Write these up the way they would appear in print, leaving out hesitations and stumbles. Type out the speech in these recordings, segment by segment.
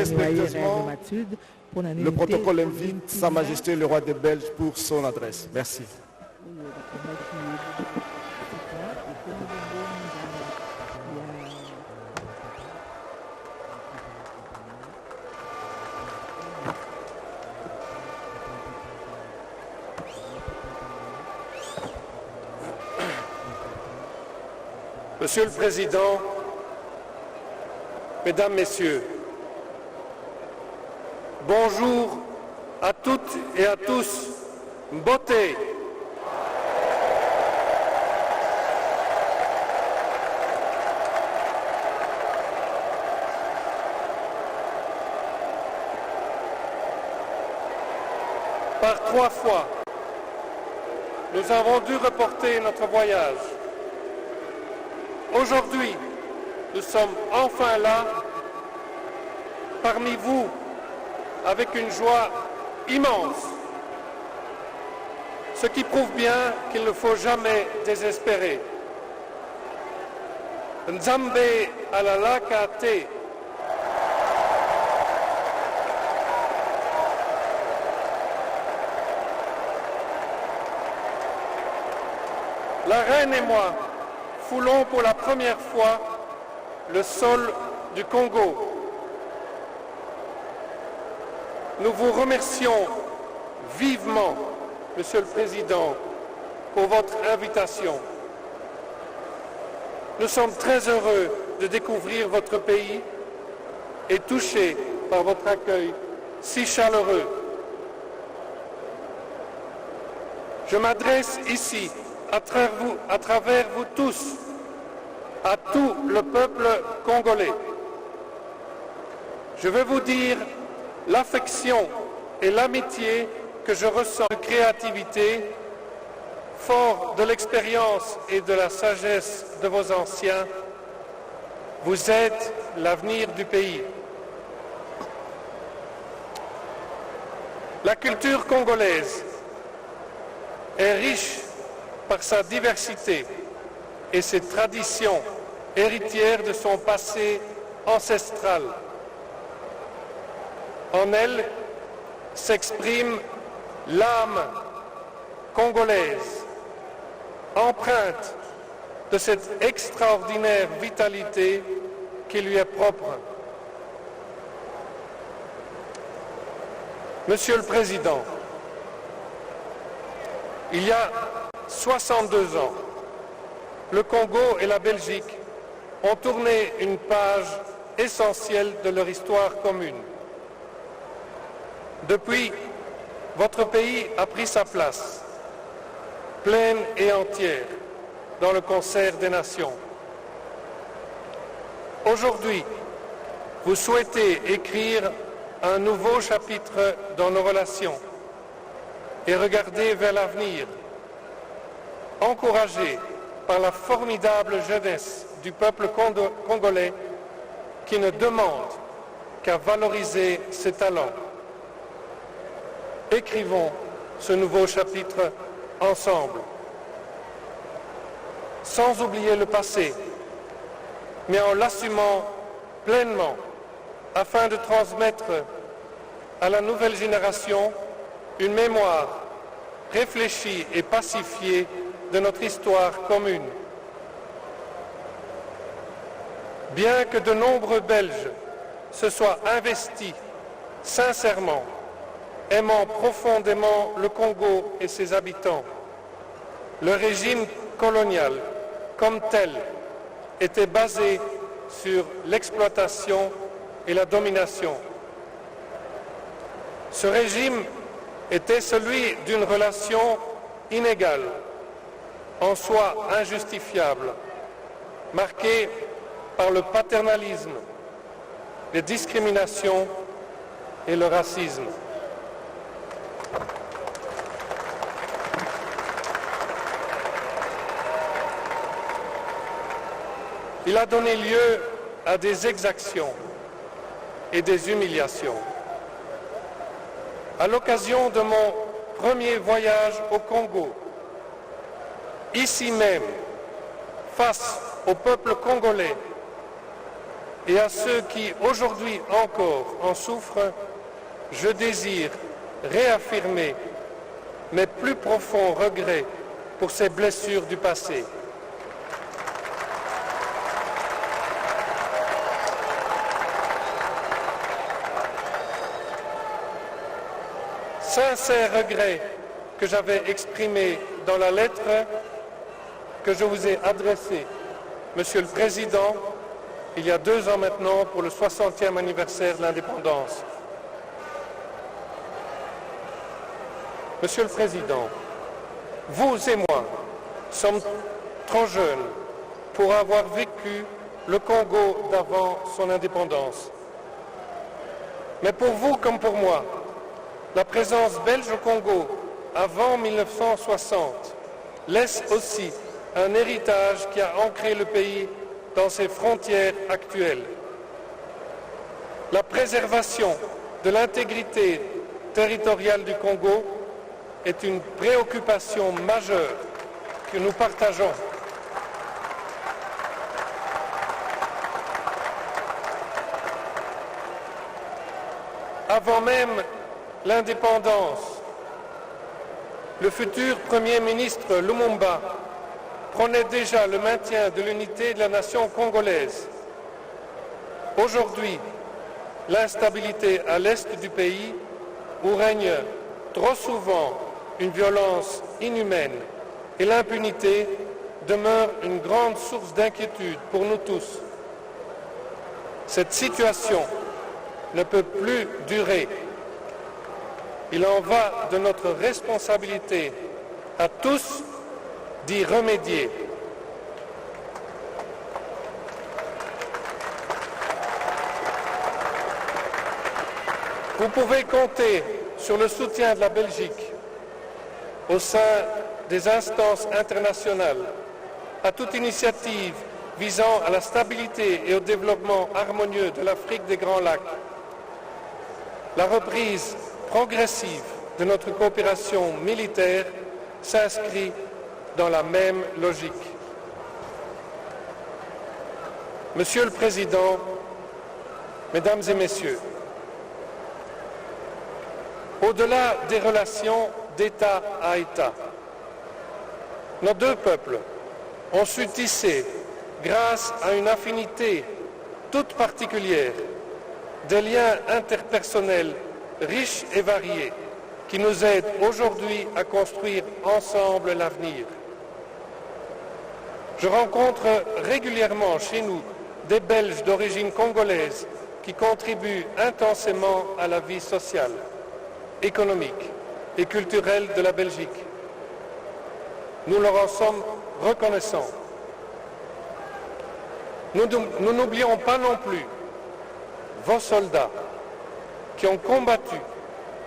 Respectueusement, le protocole invite Sa Majesté le roi des Belges pour son adresse. Merci. Monsieur le Président, Mesdames, Messieurs, bonjour à toutes et à tous. Mbote. Par 3 fois, nous avons dû reporter notre voyage. Aujourd'hui, nous sommes enfin là, parmi vous, avec une joie immense, ce qui prouve bien qu'il ne faut jamais désespérer. Nzambe alalaka te. La reine et moi foulons pour la première fois le sol du Congo. Nous vous remercions vivement, Monsieur le Président, pour votre invitation. Nous sommes très heureux de découvrir votre pays et touchés par votre accueil si chaleureux. Je m'adresse ici à travers vous tous, à tout le peuple congolais. Je veux vous dire l'affection et l'amitié que je ressens de créativité, fort de l'expérience et de la sagesse de vos anciens. Vous êtes l'avenir du pays. La culture congolaise est riche par sa diversité et ses traditions héritières de son passé ancestral. En elle s'exprime l'âme congolaise, empreinte de cette extraordinaire vitalité qui lui est propre. Monsieur le Président, il y a 62 ans, le Congo et la Belgique ont tourné une page essentielle de leur histoire commune. Depuis, votre pays a pris sa place, pleine et entière, dans le concert des nations. Aujourd'hui, vous souhaitez écrire un nouveau chapitre dans nos relations et regarder vers l'avenir, encouragé par la formidable jeunesse du peuple congolais qui ne demande qu'à valoriser ses talents. Écrivons ce nouveau chapitre ensemble, sans oublier le passé, mais en l'assumant pleinement, afin de transmettre à la nouvelle génération une mémoire réfléchie et pacifiée de notre histoire commune. Bien que de nombreux Belges se soient investis sincèrement, aimant profondément le Congo et ses habitants, le régime colonial, comme tel, était basé sur l'exploitation et la domination. Ce régime était celui d'une relation inégale, en soi injustifiable, marquée par le paternalisme, les discriminations et le racisme. Il a donné lieu à des exactions et des humiliations. À l'occasion de mon premier voyage au Congo, ici même, face au peuple congolais, et à ceux qui aujourd'hui encore en souffrent, je désire réaffirmer mes plus profonds regrets pour ces blessures du passé. Sincères regrets que j'avais exprimés dans la lettre que je vous ai adressée, Monsieur le Président, il y a 2 ans maintenant pour le 60e anniversaire de l'indépendance. Monsieur le Président, vous et moi sommes trop jeunes pour avoir vécu le Congo d'avant son indépendance. Mais pour vous comme pour moi, la présence belge au Congo avant 1960 laisse aussi un héritage qui a ancré le pays dans ses frontières actuelles. La préservation de l'intégrité territoriale du Congo est une préoccupation majeure que nous partageons. Avant même l'indépendance, le futur Premier ministre Lumumba prônait déjà le maintien de l'unité de la nation congolaise. Aujourd'hui, l'instabilité à l'est du pays, où règne trop souvent une violence inhumaine et l'impunité, demeure une grande source d'inquiétude pour nous tous. Cette situation ne peut plus durer. Il en va de notre responsabilité à tous d'y remédier. Vous pouvez compter sur le soutien de la Belgique au sein des instances internationales à toute initiative visant à la stabilité et au développement harmonieux de l'Afrique des Grands Lacs. La reprise progressive de notre coopération militaire s'inscrit dans la même logique. Monsieur le Président, Mesdames et Messieurs, au-delà des relations d'État à État, nos 2 peuples ont su tisser, grâce à une affinité toute particulière, des liens interpersonnels riches et variés qui nous aident aujourd'hui à construire ensemble l'avenir. Je rencontre régulièrement chez nous des Belges d'origine congolaise qui contribuent intensément à la vie sociale, économique et culturelle de la Belgique. Nous leur en sommes reconnaissants. Nous n'oublions pas non plus vos soldats qui ont combattu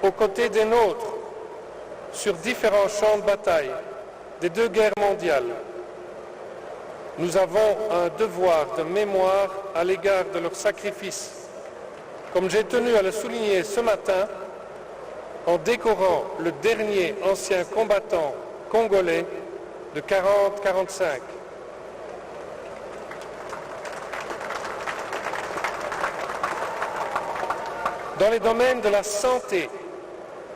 aux côtés des nôtres sur différents champs de bataille des 2 guerres mondiales. Nous avons un devoir de mémoire à l'égard de leur sacrifice, comme j'ai tenu à le souligner ce matin en décorant le dernier ancien combattant congolais de 40-45. Dans les domaines de la santé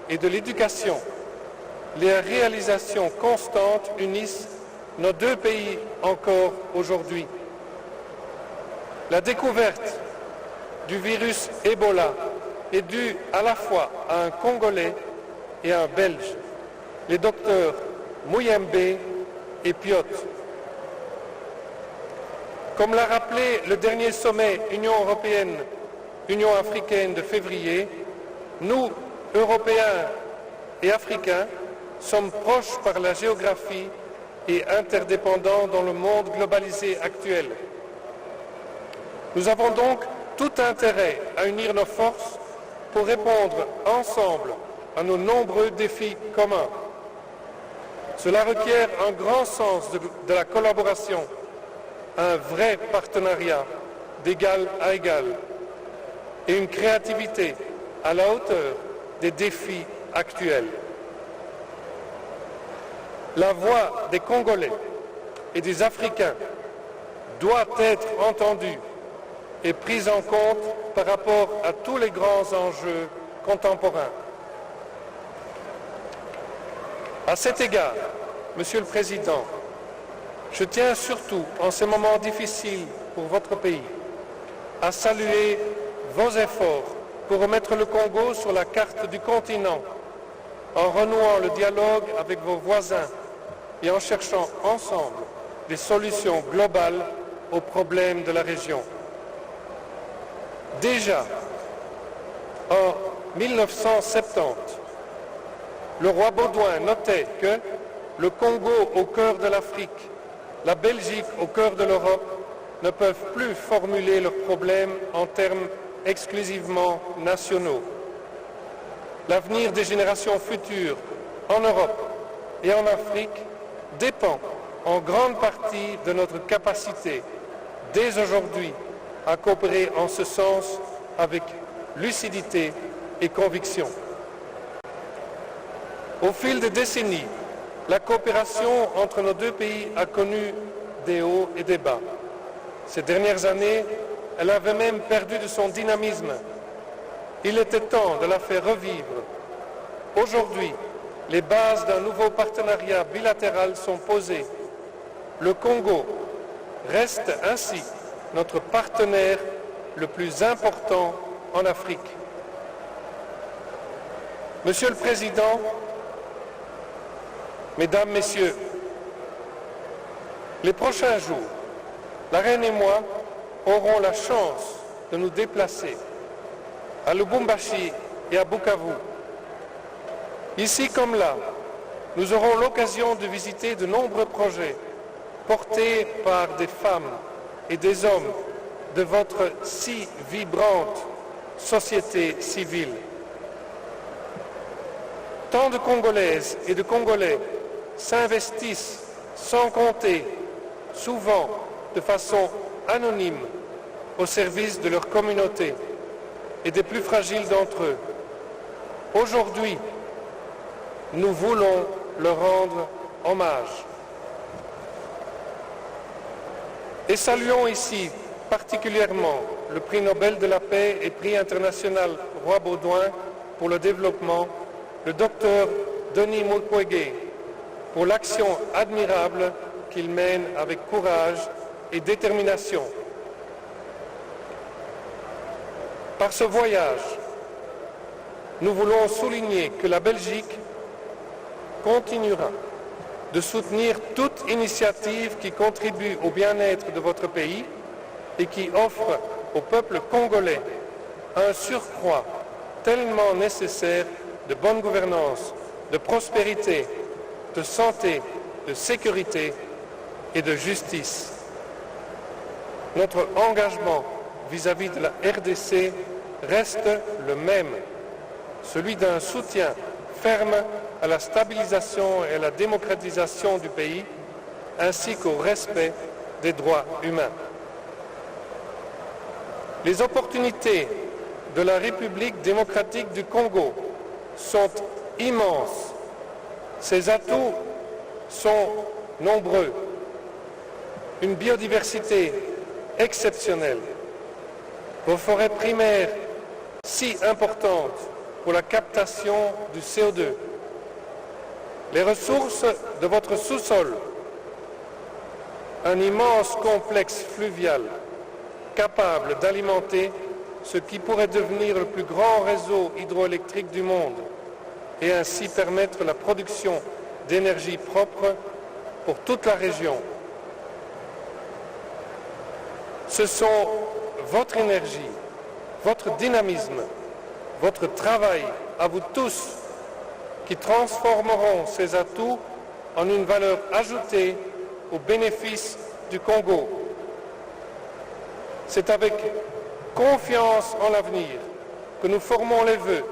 et de l'éducation, les réalisations constantes unissent nos 2 pays encore aujourd'hui. La découverte du virus Ebola est due à la fois à un Congolais et à un Belge, les docteurs Muyembe et Piot. Comme l'a rappelé le dernier sommet Union européenne-Union africaine de février, nous, Européens et Africains, sommes proches par la géographie et interdépendants dans le monde globalisé actuel. Nous avons donc tout intérêt à unir nos forces pour répondre ensemble à nos nombreux défis communs. Cela requiert un grand sens de la collaboration, un vrai partenariat d'égal à égal et une créativité à la hauteur des défis actuels. La voix des Congolais et des Africains doit être entendue et prise en compte par rapport à tous les grands enjeux contemporains. À cet égard, Monsieur le Président, je tiens surtout, en ces moments difficiles pour votre pays, à saluer vos efforts pour remettre le Congo sur la carte du continent, en renouant le dialogue avec vos voisins et en cherchant ensemble des solutions globales aux problèmes de la région. Déjà, en 1970, le roi Baudouin notait que le Congo au cœur de l'Afrique, la Belgique au cœur de l'Europe ne peuvent plus formuler leurs problèmes en termes exclusivement nationaux. L'avenir des générations futures en Europe et en Afrique dépend en grande partie de notre capacité, dès aujourd'hui, à coopérer en ce sens avec lucidité et conviction. Au fil des décennies, la coopération entre nos deux pays a connu des hauts et des bas. Ces dernières années, elle avait même perdu de son dynamisme. Il était temps de la faire revivre. Aujourd'hui, les bases d'un nouveau partenariat bilatéral sont posées. Le Congo reste ainsi notre partenaire le plus important en Afrique. Monsieur le Président, Mesdames, Messieurs, les prochains jours, la Reine et moi aurons la chance de nous déplacer à Lubumbashi et à Bukavu. Ici comme là, nous aurons l'occasion de visiter de nombreux projets portés par des femmes et des hommes de votre si vibrante société civile. Tant de Congolaises et de Congolais s'investissent sans compter, souvent de façon anonyme, au service de leur communauté et des plus fragiles d'entre eux. Aujourd'hui, nous voulons leur rendre hommage. Et saluons ici particulièrement le prix Nobel de la paix et prix international Roi Baudouin pour le développement, le docteur Denis Mukwege, pour l'action admirable qu'il mène avec courage et détermination. Par ce voyage, nous voulons souligner que la Belgique continuera de soutenir toute initiative qui contribue au bien-être de votre pays et qui offre au peuple congolais un surcroît tellement nécessaire de bonne gouvernance, de prospérité, de santé, de sécurité et de justice. Notre engagement vis-à-vis de la RDC reste le même, celui d'un soutien ferme à la stabilisation et à la démocratisation du pays, ainsi qu'au respect des droits humains. Les opportunités de la République démocratique du Congo sont immenses. Ses atouts sont nombreux. Une biodiversité exceptionnelle, vos forêts primaires si importantes pour la captation du CO2, les ressources de votre sous-sol, un immense complexe fluvial capable d'alimenter ce qui pourrait devenir le plus grand réseau hydroélectrique du monde et ainsi permettre la production d'énergie propre pour toute la région. Ce sont votre énergie, votre dynamisme, votre travail à vous tous qui transformeront ces atouts en une valeur ajoutée au bénéfice du Congo. C'est avec confiance en l'avenir que nous formons les vœux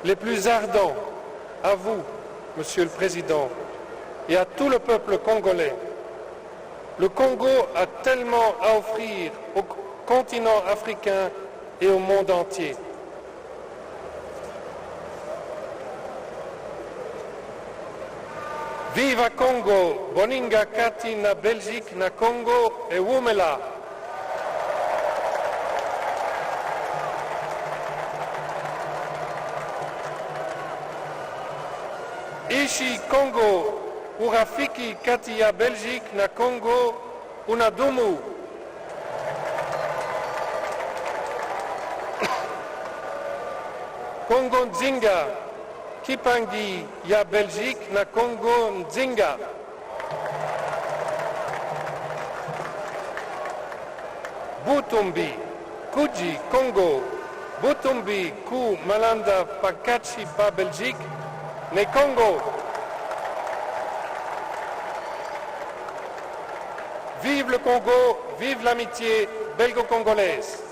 les plus ardents à vous, Monsieur le Président, et à tout le peuple congolais. Le Congo a tellement à offrir au continent africain et au monde entier. Viva Congo, Boninga Kati na Belgique na Congo et Wumela. Ishi Congo, Urafiki Katia Belgique na Congo, Unadumu. Congo Nzinga, Kipangi ya Belgique na Congo Nzinga. Butumbi, Kuji Congo, Butumbi Ku Malanda Pakachi pa Belgique, ne Congo. Vive le Congo, vive l'amitié belgo-congolaise.